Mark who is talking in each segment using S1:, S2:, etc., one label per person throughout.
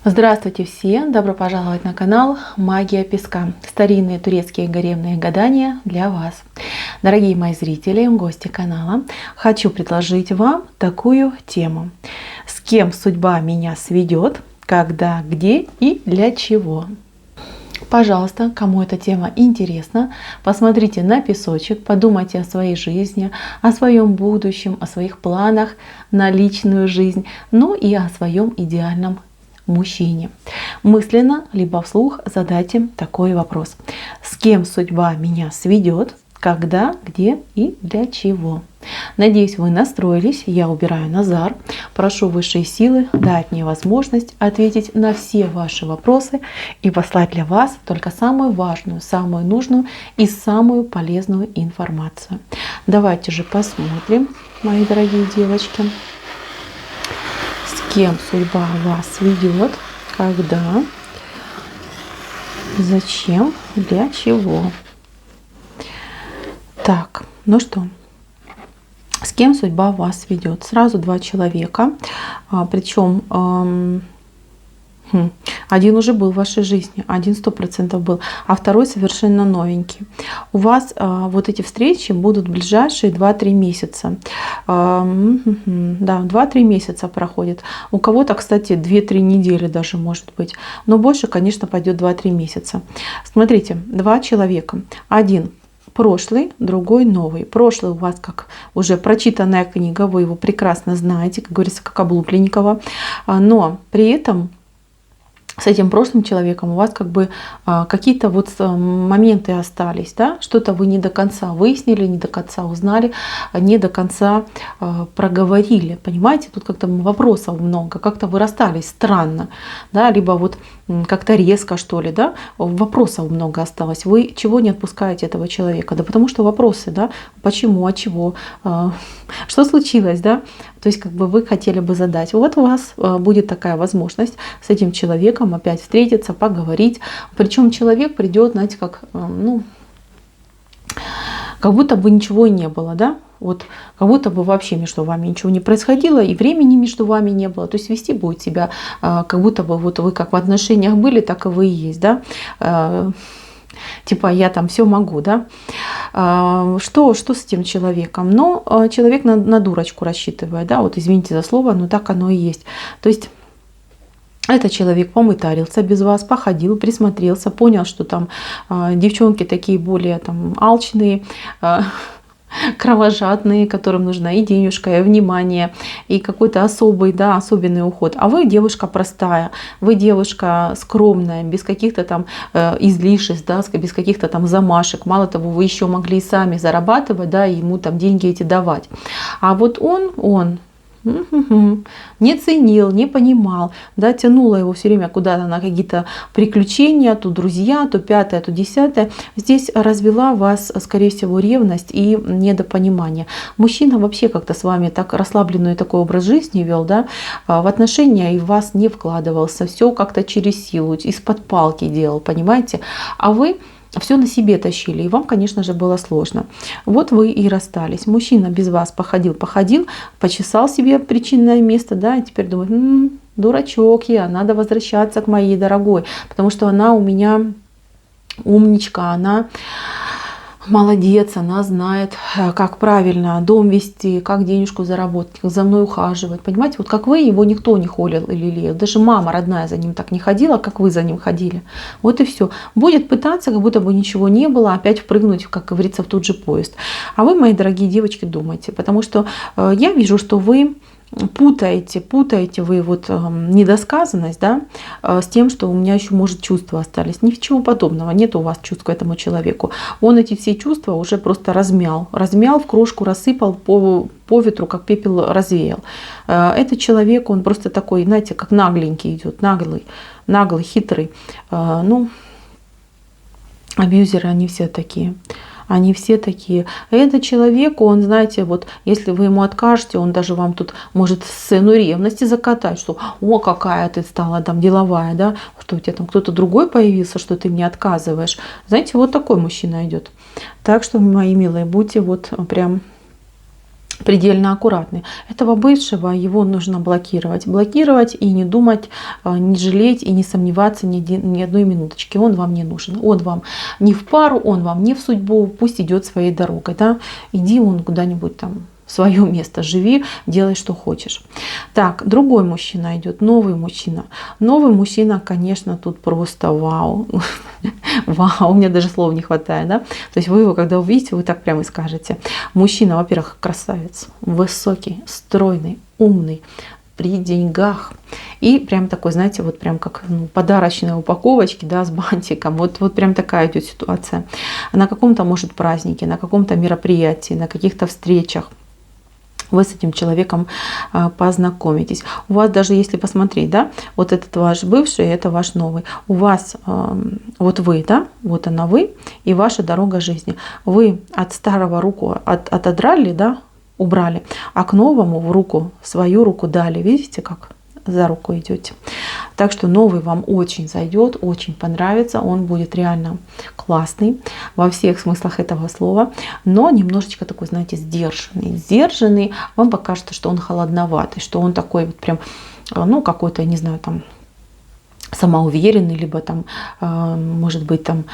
S1: Здравствуйте все! Добро пожаловать на канал Магия Песка. Старинные турецкие гаремные гадания для вас. Дорогие мои зрители, гости канала, хочу предложить вам такую тему. С кем судьба меня сведет, когда, где и для чего? Пожалуйста, кому эта тема интересна, посмотрите на песочек, подумайте о своей жизни, о своем будущем, о своих планах на личную жизнь, ну и о своем идеальном мужчине. Мысленно, либо вслух задайте такой вопрос. С кем судьба меня сведет, когда, где и для чего? Надеюсь, вы настроились. Я убираю Назар. Прошу высшие силы дать мне возможность ответить на все ваши вопросы и послать для вас только самую важную, самую нужную и самую полезную информацию. Давайте же посмотрим, мои дорогие девочки. С кем судьба вас ведет, когда, зачем, для чего? Так, ну что, с кем судьба вас ведет? Сразу два человека, причем один уже был в вашей жизни, один 100% был, а второй совершенно новенький. У вас вот эти встречи будут в ближайшие 2-3 месяца. Да, 2-3 месяца проходит. У кого-то, кстати, 2-3 недели даже может быть. Но больше, конечно, пойдет 2-3 месяца. Смотрите, два человека. Один прошлый, другой новый. Прошлый у вас как уже прочитанная книга, вы его прекрасно знаете, как говорится, как облупленникова. Но при этом с этим прошлым человеком у вас как бы какие-то вот моменты остались, да? Что-то вы не до конца выяснили, не до конца узнали, не до конца проговорили, понимаете? Тут как-то вопросов много, как-то вы расстались странно, да? Либо вот как-то резко, что ли, да? Вопросов много осталось. Вы чего не отпускаете этого человека? Да потому что вопросы, да? Почему, от чего, что случилось, да? То есть как бы вы хотели бы задать. Вот у вас будет такая возможность с этим человеком опять встретиться, поговорить. Причем человек придет, знаете, как, ну, как будто бы ничего и не было, да? Вот как будто бы вообще между вами ничего не происходило, и времени между вами не было. То есть вести будет себя, как будто бы вот вы как в отношениях были, так и вы и есть, да? Типа я там все могу, да? Что с этим человеком? Но человек на дурочку рассчитывает, да? Вот извините за слово, но так оно и есть. То есть этот человек помытарился без вас, походил, присмотрелся, понял, что там девчонки такие более там алчные, кровожадные, которым нужна и денежка, и внимание, и какой-то особый, да, особенный уход. А вы девушка простая, вы девушка скромная, без каких-то там излишеств, да, без каких-то там замашек. Мало того, вы еще могли и сами зарабатывать, да, и ему там деньги эти давать. А вот он не ценил, не понимал, да, тянуло его все время куда-то на какие-то приключения, то друзья, то пятое, то десятое. Здесь развела вас, скорее всего, ревность и недопонимание. Мужчина вообще как-то с вами так расслабленный такой образ жизни вел, да, в отношения и в вас не вкладывался, все как-то через силу, из-под палки делал, понимаете? А вы все на себе тащили, и вам, конечно же, было сложно. Вот вы и расстались. Мужчина без вас походил, почесал себе причинное место, да, и теперь думает, дурачок я, надо возвращаться к моей дорогой, потому что она у меня умничка, она молодец, она знает, как правильно дом вести, как денежку заработать, как за мной ухаживать. Понимаете, вот как вы, его никто не холил или лелеял. Даже мама родная за ним так не ходила, как вы за ним ходили. Вот и все. Будет пытаться, как будто бы ничего не было, опять впрыгнуть, как говорится, в тот же поезд. А вы, мои дорогие девочки, думайте, потому что я вижу, что вы путаете вы вот недосказанность, да, с тем, что у меня еще, может, чувства остались. Ничего подобного, нет у вас чувств к этому человеку. Он эти все чувства уже просто размял в крошку, рассыпал по ветру, как пепел развеял. Этот человек, он просто такой, знаете, как нагленький идет, наглый, хитрый. Ну, абьюзеры, они все такие. Они все такие. Этот человек, он, знаете, вот если вы ему откажете, он даже вам тут может сцену ревности закатать, что о, какая ты стала там деловая, да, что у тебя там кто-то другой появился, что ты мне отказываешь. Знаете, вот такой мужчина идет. Так что, мои милые, будьте вот прям предельно аккуратный. Этого бывшего его нужно блокировать. Блокировать и не думать, не жалеть и не сомневаться ни одной минуточки. Он вам не нужен. Он вам не в пару, он вам не в судьбу. Пусть идет своей дорогой. Да? Иди он куда-нибудь там в свое место, живи, делай, что хочешь. Так, другой мужчина идет, новый мужчина. Новый мужчина, конечно, тут просто вау. Вау, у меня даже слов не хватает, да? То есть вы его, когда увидите, вы так прямо и скажете. Мужчина, во-первых, красавец, высокий, стройный, умный, при деньгах. И прям такой, знаете, вот прям как подарочной упаковочки, да, с бантиком. Вот прям такая идет ситуация. На каком-то, может, празднике, на каком-то мероприятии, на каких-то встречах вы с этим человеком познакомитесь. У вас даже если посмотреть, да, вот этот ваш бывший, это ваш новый. У вас вот вы, да, вот она вы и ваша дорога жизни. Вы от старого руку отодрали, да, убрали, а к новому в руку, свою руку дали. Видите, как за руку идете. Так что новый вам очень зайдет, очень понравится. Он будет реально классный во всех смыслах этого слова, но немножечко такой, знаете, сдержанный. Сдержанный, вам покажется, что он холодноватый, что он такой вот прям, ну, какой-то, не знаю, там, самоуверенный, либо там, может быть, там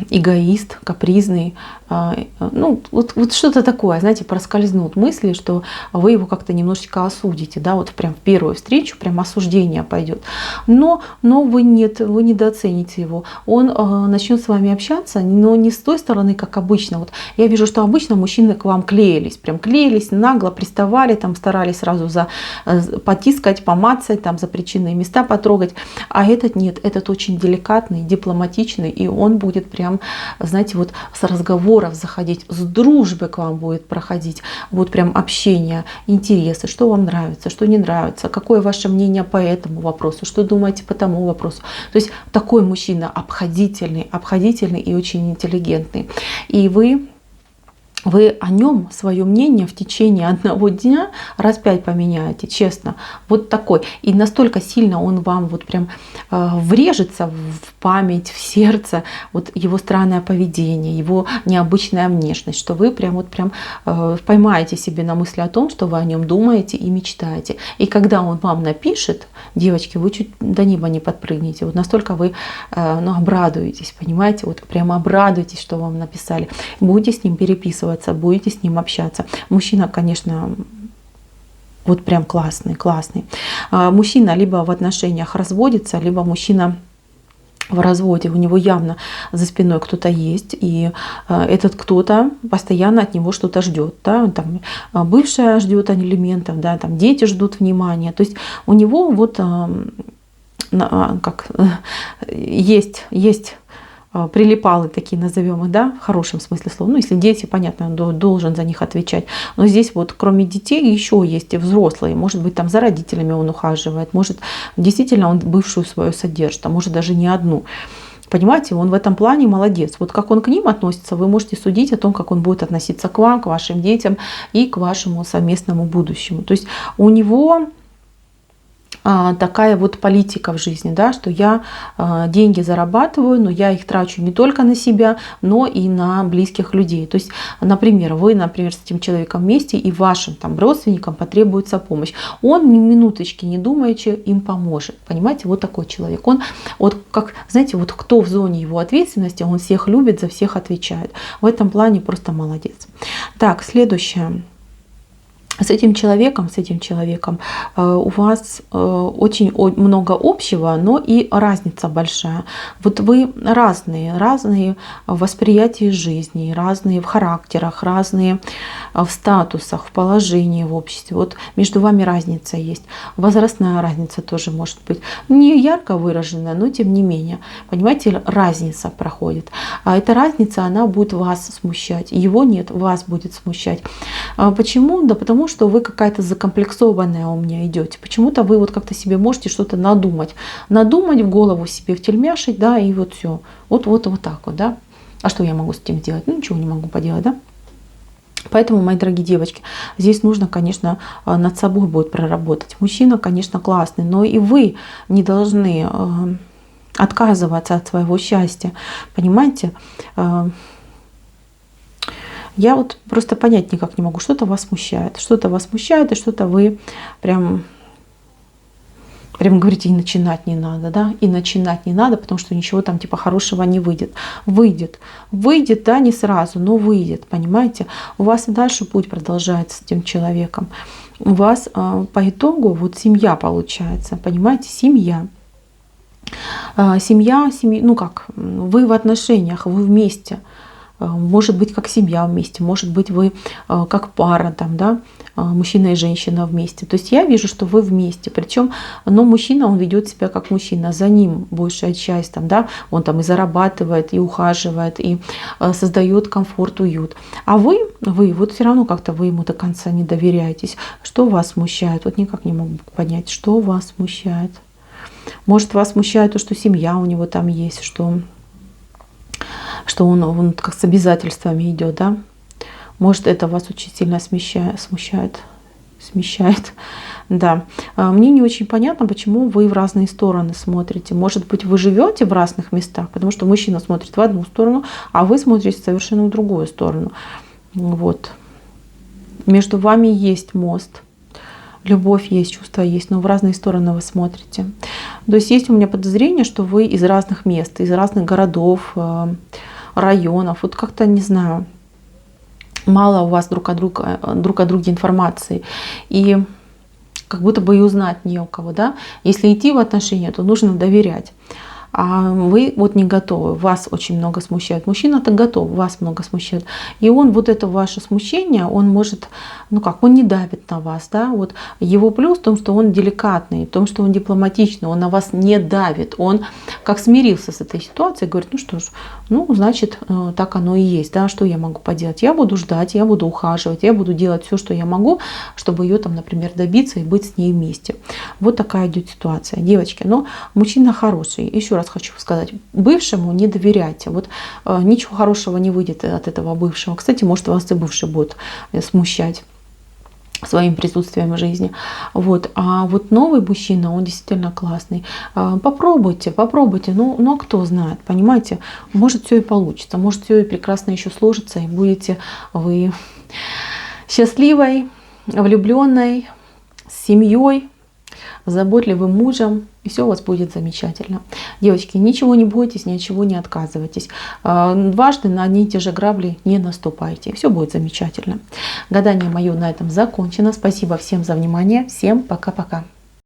S1: эгоист, капризный. Ну, вот что-то такое, знаете, проскользнут мысли, что вы его как-то немножечко осудите, да, вот прям в первую встречу прям осуждение пойдет. Но вы недооцените его. Он начнет с вами общаться, но не с той стороны, как обычно. Вот я вижу, что обычно мужчины к вам клеились, прям клеились, нагло приставали, там старались сразу потискать, помацать, там за причинные места потрогать. А этот нет, этот очень деликатный, дипломатичный, и он будет прям, знаете, вот с разговоров заходить, с дружбы к вам будет проходить, вот прям общение, интересы, что вам нравится, что не нравится, какое ваше мнение по этому вопросу, что думаете по тому вопросу. То есть такой мужчина обходительный и очень интеллигентный. И вы о нем свое мнение в течение одного дня раз 5 поменяете, честно. Вот такой. И настолько сильно он вам вот прям врежется в память, в сердце, вот его странное поведение, его необычная внешность, что вы прям поймаете себе на мысли о том, что вы о нем думаете и мечтаете. И когда он вам напишет, девочки, вы чуть до неба не подпрыгнете. Вот настолько вы обрадуетесь, понимаете? Вот прямо обрадуетесь, что вам написали. Будете с ним переписываться, будете с ним общаться. Мужчина, конечно, вот прям классный. Мужчина либо в отношениях разводится, либо мужчина в разводе. У него явно за спиной кто-то есть, и этот кто-то постоянно от него что-то ждет. Да? Там, бывшая ждет алиментов, да? Там, дети ждут внимания. То есть у него вот есть прилипалы такие, назовем их, да, в хорошем смысле слова. Ну, если дети, понятно, он должен за них отвечать. Но здесь вот кроме детей еще есть и взрослые. Может быть, там за родителями он ухаживает. Может, действительно он бывшую свою содержит, а может даже не одну. Понимаете, он в этом плане молодец. Вот как он к ним относится, вы можете судить о том, как он будет относиться к вам, к вашим детям и к вашему совместному будущему. То есть у него такая вот политика в жизни, да, что я деньги зарабатываю, но я их трачу не только на себя, но и на близких людей. То есть, например, вы, с этим человеком вместе, и вашим там родственникам потребуется помощь. Он ни минуточки не думаючи им поможет. Понимаете, вот такой человек. Он вот как, знаете, вот кто в зоне его ответственности, он всех любит, за всех отвечает. В этом плане просто молодец. Так, следующее. С этим человеком у вас очень много общего, но и разница большая. Вот вы разные в восприятии жизни, разные в характерах, разные в статусах, в положении в обществе. Вот между вами разница есть. Возрастная разница тоже может быть. Не ярко выраженная, но тем не менее. Понимаете, разница проходит. А эта разница, она будет вас смущать. Его нет, вас будет смущать. Почему? Да потому что вы какая-то закомплексованная у меня идете. Почему-то вы вот как-то себе можете что-то надумать. Надумать в голову себе втельмяшить, да, и вот все. Вот так вот, да. А что я могу с этим сделать? Ну, ничего не могу поделать, да. Поэтому, мои дорогие девочки, здесь нужно, конечно, над собой будет проработать. Мужчина, конечно, классный, но и вы не должны отказываться от своего счастья. Понимаете? Я вот просто понять никак не могу, что-то вас смущает. Что-то вас смущает, и что-то вы прям говорите, и начинать не надо, да, и начинать не надо, потому что ничего там типа хорошего не выйдет. Выйдет, да, не сразу, но выйдет, понимаете. У вас и дальше путь продолжается с этим человеком. У вас по итогу вот семья получается, понимаете, семья. Семья, ну как, вы в отношениях, вы вместе. Может быть, как семья вместе, может быть, вы как пара, там, да, мужчина и женщина вместе. То есть я вижу, что вы вместе. Причем, но мужчина, он ведет себя как мужчина, за ним большая часть, там, да, он там и зарабатывает, и ухаживает, и создает комфорт, уют. А вы вот все равно как-то вы ему до конца не доверяетесь. Что вас смущает? Вот никак не могу понять, что вас смущает. Может, вас смущает то, что семья у него там есть, что он как с обязательствами идет, да? Может, это вас очень сильно смущает. Да. Мне не очень понятно, почему вы в разные стороны смотрите. Может быть, вы живете в разных местах, потому что мужчина смотрит в одну сторону, а вы смотрите совершенно в другую сторону. Вот. Между вами есть мост. Любовь есть, чувство есть, но в разные стороны вы смотрите. То есть есть у меня подозрение, что вы из разных мест, из разных городов, районов. Вот как-то, не знаю, мало у вас друг о друге информации. И как будто бы и узнать не у кого. Да? Если идти в отношения, то нужно доверять. А вы вот не готовы, вас очень много смущает. Мужчина-то готов, вас много смущает. И он вот это ваше смущение, он может, ну как, он не давит на вас. Да? Вот его плюс в том, что он деликатный, в том, что он дипломатичный, он на вас не давит. Он как смирился с этой ситуацией, говорит, ну что ж, ну значит так оно и есть. Да? Что я могу поделать? Я буду ждать, я буду ухаживать, я буду делать все, что я могу, чтобы ее там, например, добиться и быть с ней вместе. Вот такая идет ситуация. Девочки, но мужчина хороший. Еще раз хочу сказать, бывшему не доверяйте. Вот ничего хорошего не выйдет от этого бывшего. Кстати, может, вас и бывший будет смущать своим присутствием в жизни. Вот. А вот новый мужчина, он действительно классный. Попробуйте. Ну, а кто знает, понимаете? Может, все и получится. Может, все и прекрасно еще сложится, и будете вы счастливой, влюбленной, с семьей, заботливым мужем, и все у вас будет замечательно. Девочки, ничего не бойтесь, ни от чего не отказывайтесь. Дважды на одни и те же грабли не наступайте. Все будет замечательно. Гадание мое на этом закончено. Спасибо всем за внимание. Всем пока-пока.